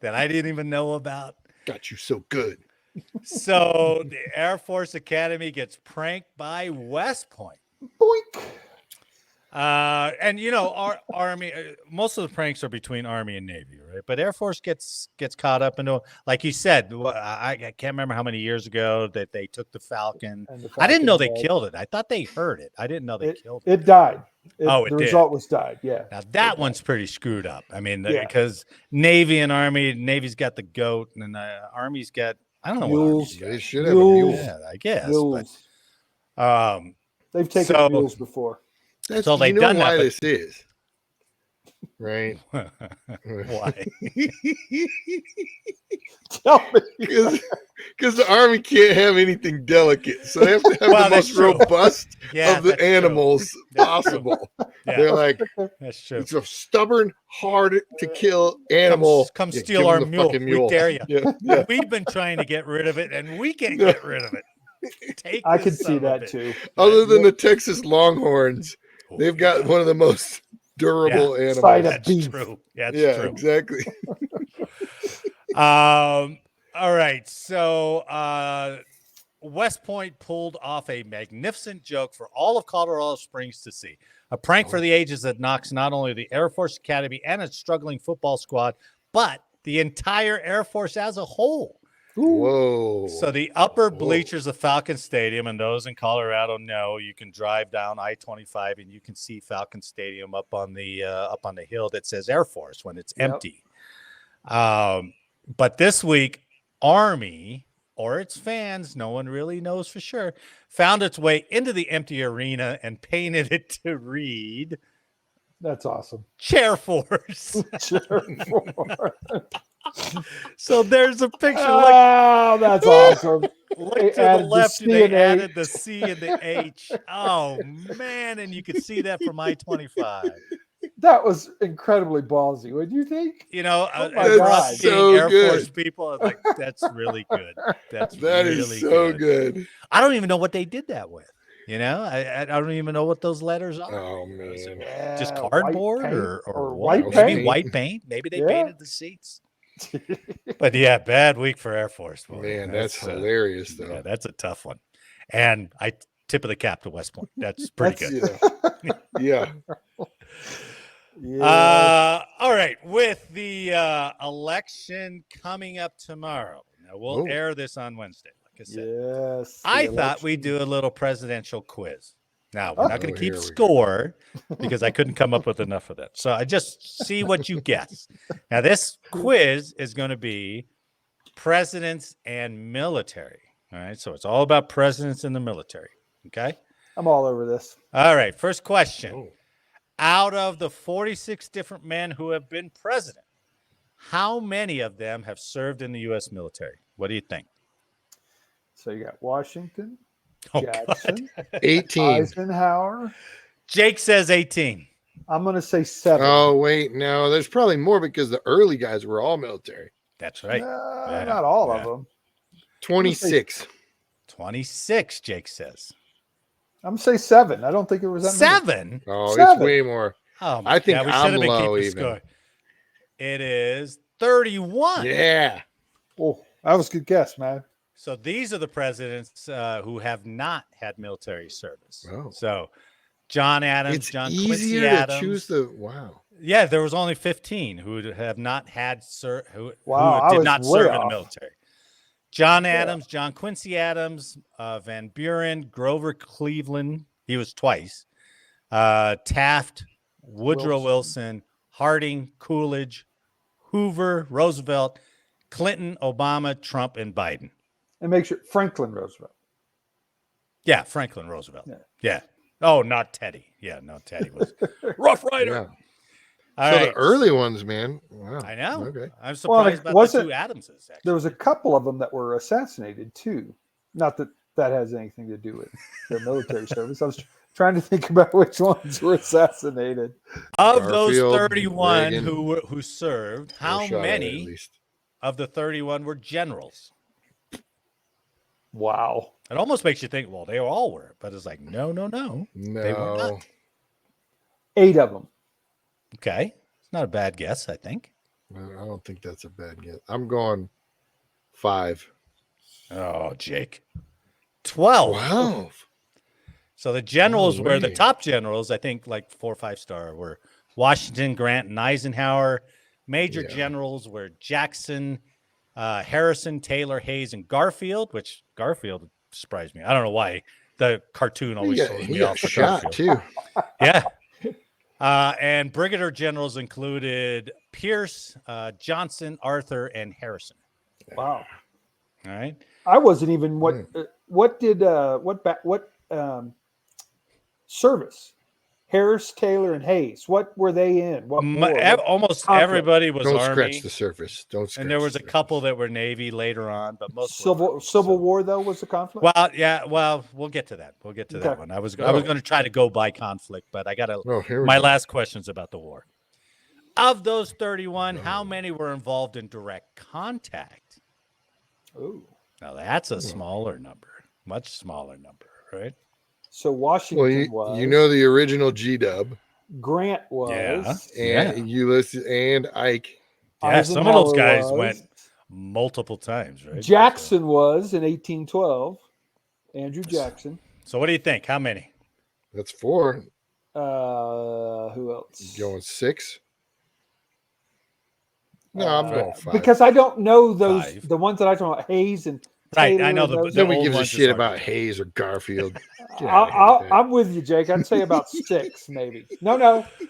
that I didn't even know about. Got you so good. So the Air Force Academy gets pranked by West Point. Boink. And you know, our Army, most of the pranks are between Army and Navy, right? But Air Force gets caught up into, like you said, I can't remember how many years ago that they took the Falcon. And the I didn't know they Falcon killed it. I thought they heard it. I didn't know they killed it. It died. Oh, it the did. result was died. Yeah. Now that one's pretty screwed up. I mean, Yeah. because Navy and Army, Navy's got the goat, and Army's got, I don't know what Mules. Army's got. They should have a Mules. mule. Yeah, I guess. Mules. But They've taken so- mules before. That's, So they you know done that, why but- this is, right? why? Tell me. Because the Army can't have anything delicate, so they have to have Well, the that's most true. robust Yeah, of the that's true. animals That's possible. Yeah, They're like, that's true. it's a stubborn, hard to kill animal. Come Yeah, steal give 'em our the mule. fucking We dare you. Yeah, yeah. We've been trying to get rid of it, and we can't get rid of it. Take I this could son see of a that bitch. too. Other than the Texas Longhorns, Oh, they've got one of the most durable animals. Side of That's beef. true. That's Yeah, true. exactly. All right. So West Point pulled off a magnificent joke for all of Colorado Springs to see. A prank for the ages that knocks not only the Air Force Academy and its struggling football squad, but the entire Air Force as a whole. Whoa. So the upper bleachers of Falcon Stadium, and those in Colorado know, you can drive down I-25 and you can see Falcon Stadium up on the hill that says Air Force when it's Yep. empty. But this week, Army or its fans, no one really knows for sure, found its way into the empty arena and painted it to read That's awesome. Chair Force. Sure. So there's a picture. Oh, that's awesome. Look They to the added the left, C they and A. added the C and the H. Oh man, and you could see that from I-25. That was incredibly ballsy. What do you think? You know, Oh my as God. us being So Air good. Force people, I'm like, that's really good. That's That really is so good. I don't even know what they did that with. You know, I don't even know what those letters are. Oh man. Just Yeah, cardboard white paint or white what? Maybe paint. white paint. Maybe they Yeah. painted the seats. But yeah, bad week for Air Force. Boy. Man, that's hilarious though. Yeah, that's a tough one. And I tip of the cap to West Point. That's pretty good. Yeah. Yeah. All right. With the election coming up tomorrow, Now we'll Oh. air this on Wednesday, like I said. Yes. I the thought we'd election. do a little presidential quiz. Now, we're not going Oh, to keep here we go. score because I couldn't come up with enough of that. So I just see what you guess. Now, this quiz is going to be presidents and military. All right. So it's all about presidents and the military. Okay. I'm all over this. All right. First question. Oh. Out of the 46 different men who have been president, how many of them have served in the U.S. military? What do you think? So you got Washington, Oh, Jackson, 18. Eisenhower. Jake says 18. I'm going to say 7. Oh, wait. No, there's probably more because the early guys were all military. That's right. Yeah, Not all of yeah. them. 26. 26, Jake says. I'm going to say 7. I don't think it was that many. 7? Oh, 7. it's way more. Oh, I think we I'm should have been low keeping even. score. It is 31. Yeah. Oh, that was a good guess, man. So these are the presidents who have not had military service. Oh. So John Adams, It's John easier Quincy to Adams. choose the wow. Yeah, there was only 15 who have not had who Wow, I did was not way serve in the off. military. John Adams, John Quincy Adams, Van Buren, Grover Cleveland. He was twice. Taft, Woodrow Wilson, Harding, Coolidge, Hoover, Roosevelt, Clinton, Obama, Trump, and Biden. And make sure Franklin Roosevelt. Yeah, Franklin Roosevelt. Yeah. Yeah. Oh, not Teddy. Yeah, no, Teddy was Rough Rider. Yeah. All So right. the early ones, man. Wow. I know. Okay. I'm surprised about the two Adamses. Actually. There was a couple of them that were assassinated too. Not that that has anything to do with their military service. I was trying to think about which ones were assassinated. Of Garfield, those 31 Reagan. who served, how Or shot at many least. of the 31 were generals? Wow. It almost makes you think, well, they all were, but it's like, no. They were No. not. 8 of them. Okay. It's not a bad guess, I think. I don't think that's a bad guess. I'm going 5. Oh, Jake. 12. 12. So the generals No were the way. top generals, I think like 4 or 5 star were Washington, Grant, and Eisenhower. Major Yeah. generals were Jackson, Harrison, Taylor, Hayes, and Garfield, which Garfield surprised me. I don't know why. The cartoon always throws He me got off for shot Garfield. too. Yeah. And brigadier generals included Pierce, Johnson, Arthur, and Harrison. Wow. All right. I wasn't even what service? Harris, Taylor, and Hayes. What were they in? What war? Almost conflict? everybody was Don't Army. scratch the surface. Don't scratch And there was the a couple that were Navy later on, but most were Civil Army, War though was the conflict. Well, yeah, we'll get to that. We'll get to that Okay. one. I was going to try to go by conflict, but I got to. Oh, here we My go. last question's about the war. Of those 31, how many were involved in direct contact? Oh, Now that's a smaller number, much smaller number, right? so Washington Well, was. you know the original G-Dub Grant was. and Ulysses and Ike. Yeah, some of those Eisenhower guys was. went multiple times, right? Jackson was in 1812. Andrew Jackson. So what do you think? How many? That's 4. Who else? Going 6. No, I'm going 5. Because I don't know those 5. the ones that I talk about Hayes and Right, Taylor I know and those. Nobody old gives a ones shit is about hard. Hayes or Garfield. Get out of here with that. I'm with you, Jake. I'd say about 6, maybe. No,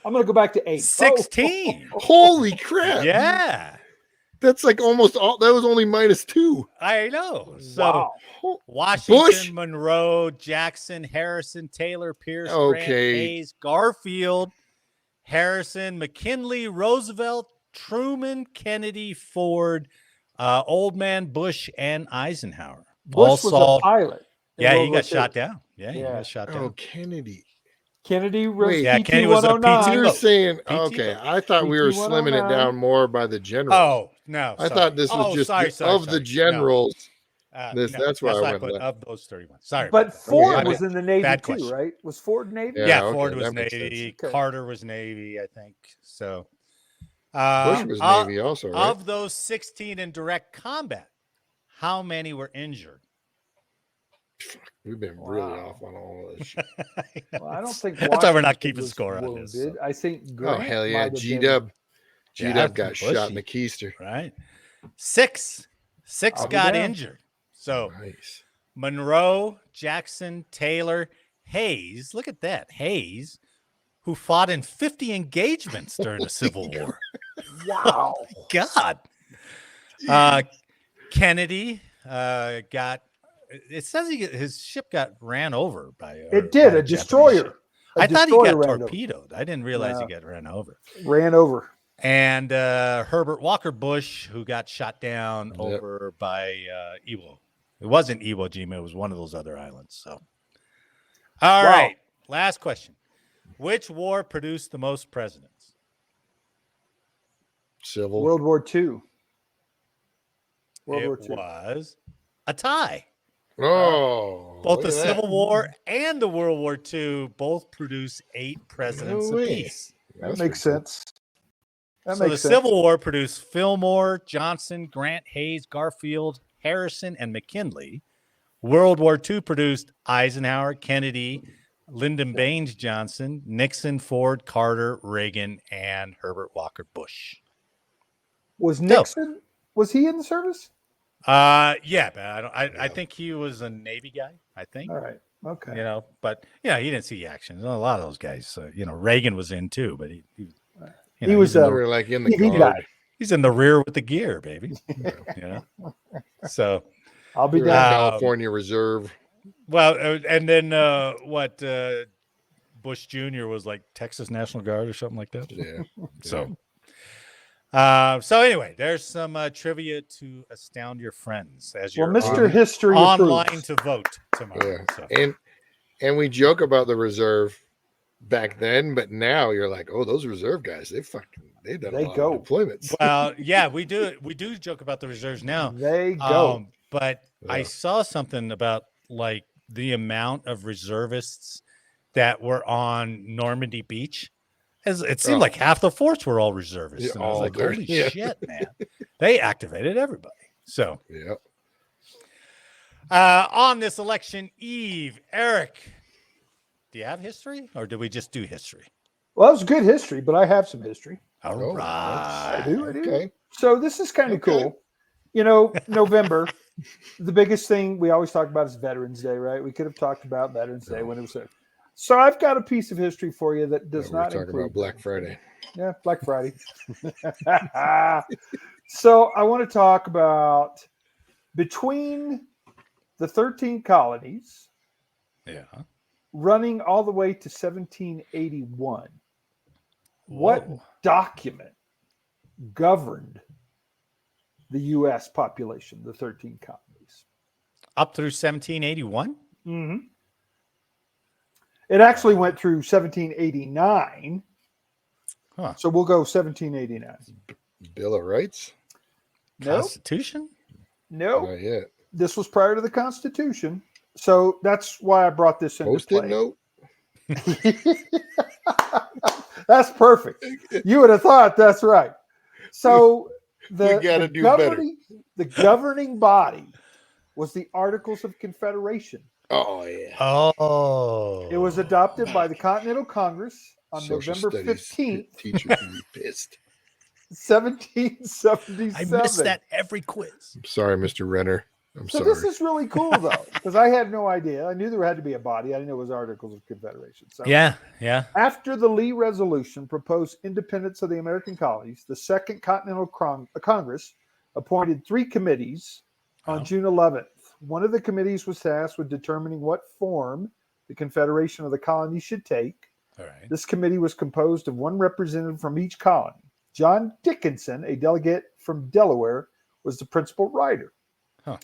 I'm going to go back to 8. 16. Holy crap! Yeah, That's like almost all. That was only -2. I know. So Wow. Washington, Bush? Monroe, Jackson, Harrison, Taylor, Pierce, Grant, Okay. Hayes, Garfield, Harrison, McKinley, Roosevelt, Truman, Kennedy, Ford, Old Man Bush, and Eisenhower. All Bush was solved. a pilot. in Yeah, World he War got shot II. down. Yeah, he Yeah. got shot down. Oh, Kennedy. Kennedy was Wait, Yeah, PT Kennedy was a 109. You're vote. saying PT okay? vote. I thought we were PT slimming it 109. down more by the generals. Oh no! I sorry. thought this was Oh, just sorry, the- sorry, of sorry. the generals. No, That's why I went put left. of those 31. Sorry, But about that. Ford Okay. was in the Navy Bad too, question. right? Was Ford Navy? Yeah, Yeah, okay, Ford was that makes Navy. sense. Okay. Carter was Navy, I think. So, Bush was Navy also, right? Of those 16 in direct combat, how many were injured? We've been really Wow. off on all of this shit. Well, I don't think That's why we're not Washington keeping was score on this. wounded. so- I think Oh Grant hell might yeah, have been- G-Dub. Yeah, G-Dub got Bushy. shot in the keister. Right. 6. 6 I'll be got down. injured. So Nice. Monroe, Jackson, Taylor, Hayes. Look at that. Hayes, who fought in 50 engagements during the Civil War. Wow. God. Kennedy got. It says his ship got ran over by. It did, by a Japanese destroyer. ship. A I thought he destroyer got ran over. torpedoed. I didn't realize he No. got ran over. Ran over. And Herbert Walker Bush, who got shot down Yep. over by Iwo. It wasn't Iwo Jima. It was one of those other islands. So, all Wow. right. Last question. Which war produced the most presidents? Civil. World War II. World It War II. was a tie. Oh, Both look the at that. Civil War and the World War II both produced 8 presidents No way. apiece. That That's makes pretty cool. sense. That So the makes sense. Civil War produced Fillmore, Johnson, Grant, Hayes, Garfield, Harrison, and McKinley. World War II produced Eisenhower, Kennedy, Lyndon Baines Johnson, Nixon, Ford, Carter, Reagan, and Herbert Walker Bush. Was Nixon, was he in the service? Yeah, but I think he was a Navy guy, I think. All right. Okay. You know, but yeah, he didn't see action. A lot of those guys, Reagan was in too, but he He was he's in a- the- We're like in the TV guard. guy. he's in the rear with the gear, baby. So I'll be We were in down. California Reserve. well, and then Bush Jr. was like Texas National Guard or something like that. Yeah. So anyway, there's some trivia to astound your friends as Well, you're Mr. History online approves. to vote tomorrow. Yeah. So. And we joke about the reserve back then, but now you're like, oh, those reserve guys, they've done They a lot go. of deployments. Well, yeah, we do joke about the reserves now. They go. But I Yeah. saw something about like the amount of reservists that were on Normandy Beach. It seemed Oh. like half the force were all reservists. Yeah, And I was all like, there. holy Yeah. shit, man. They activated everybody. So Yeah. on this election eve, Eric, do you have history or do we just do history? Well, it's good history, but I have some history. All Oh, right. I do. Okay. So this is kind of Okay. cool. November, the biggest thing we always talk about is Veterans Day, right? We could have talked about Veterans Day when it was there. So I've got a piece of history for you that does We're not talking include about Black Friday. Yeah, Black Friday. So I want to talk about between the 13 colonies Yeah. running all the way to 1781. What Whoa. document governed the U.S. population, the 13 colonies? Up through 1781? Mm-hmm. It actually went through 1789. Huh. So we'll go 1789. Bill of Rights? No, Constitution? no. Not yet. This was prior to the Constitution. So that's why I brought this into Post-it play. note? That's perfect. You would have thought that's right. So We gotta do better. the governing body was the Articles of Confederation. Oh, yeah. Oh. It was adopted by the Continental Congress on Social November studies 15th, teacher would be pissed. 1777. I miss that every quiz. I'm sorry, Mr. Renner. I'm So sorry. this is really cool, though, because I had no idea. I knew there had to be a body. I didn't know it was Articles of Confederation. So Yeah. after the Lee Resolution proposed independence of the American colonies, the Second Continental Congress appointed 3 committees on Wow. June 11th. One of the committees was tasked with determining what form the Confederation of the colonies should take. All right. This committee was composed of 1 representative from each colony. John Dickinson, a delegate from Delaware, was the principal writer. Huh.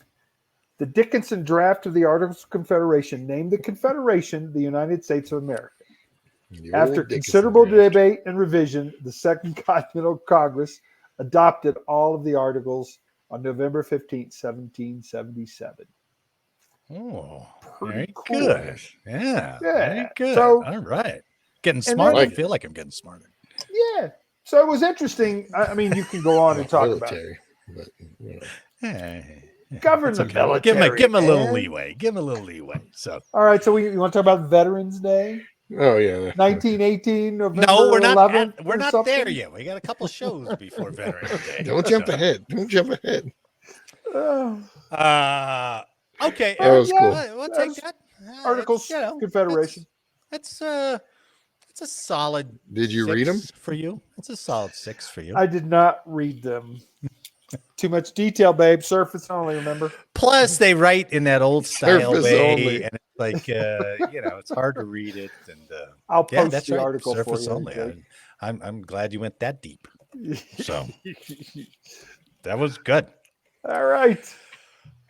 The Dickinson draft of the Articles of Confederation named the Confederation the United States of America. The After old Dickinson considerable draft. debate and revision, the Second Continental Congress adopted all of the articles on November 15th, 1777. Oh, Pretty very cool. good. Yeah. Very Yeah. good. So- all right. Getting And smarter. then- I feel like I'm getting smarter. Yeah. So it was interesting. I mean, you can go on and talk about it. Military, but, you know. Hey, Govern it's the okay. military. Give him a little man. leeway. Give him a little leeway. So All right. So you want to talk about Veterans Day? Oh, yeah. 1918, November no, we're not. 11th We're or not something? there yet. We got a couple shows before Veterans Day. Don't jump So, ahead. Don't jump ahead. Okay, That was cool. We'll take that. Articles of Confederation. It's a solid. Did you 6 read 'em? for you? It's a solid 6 for you. I did not read them. Too much detail, babe. Surface only, remember? Plus, they write in that old style Surface way, only. and it's like it's hard to read it. And I'll post that's the right. article Surface for you. only. Jake. I'm glad you went that deep. So that was good. All right.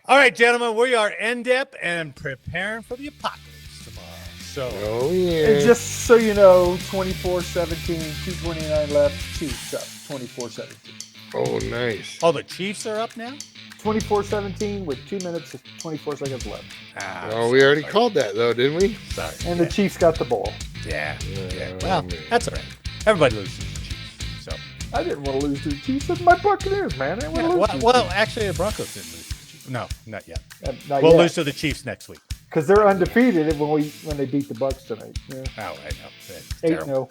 All right, gentlemen, we are end-up and preparing for the apocalypse tomorrow. So, Oh yeah. And just so you know, 24-17, 2:29 left. Chiefs up 24-17. Oh nice. the Chiefs are up now. 24-17 with 2 minutes and 24 seconds left. Oh, we already called that though, didn't we? Sorry. And the Chiefs got the ball. Yeah. Yeah, Well, man. that's all right. Everybody loses to the Chiefs. So, I didn't want to lose to the Chiefs. That's my Buccaneers, man. I didn't want to lose to the well, actually, the Broncos didn't lose to the Chiefs. No, not yet. Chiefs. Not We'll yet. lose to the Chiefs next week. Because they're undefeated when they beat the Bucks tonight. Yeah. Oh, I know. It's terrible. 8-0.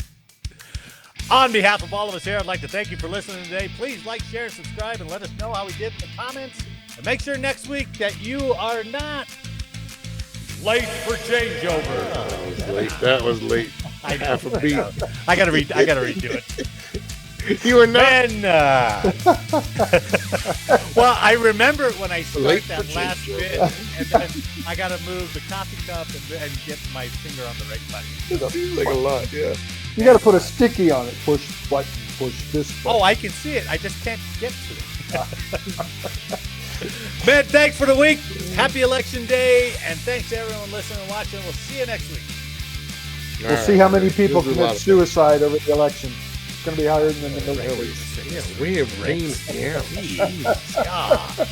On behalf of all of us here, I'd like to thank you for listening today. Please like, share, and subscribe, and let us know how we did in the comments. And make sure next week that you are not late for changeover. That was late. I know. Half a beat. I gotta redo it. You were not. Ben, well, I remember it when I start Late that for last changeover. bit, and then I gotta move the coffee cup and get my finger on the right button. It seems like a lot, yeah. You got to put a sticky on it. Push button. Push this button. Oh, I can see it. I just can't get to it. Ben, thanks for the week. Happy Election Day, and thanks to everyone listening and watching. We'll see you next week. We'll see how many people This is a lot commit of fun. suicide over the election. It's going to be higher than the military. Yeah, we have been down. Jeez, God.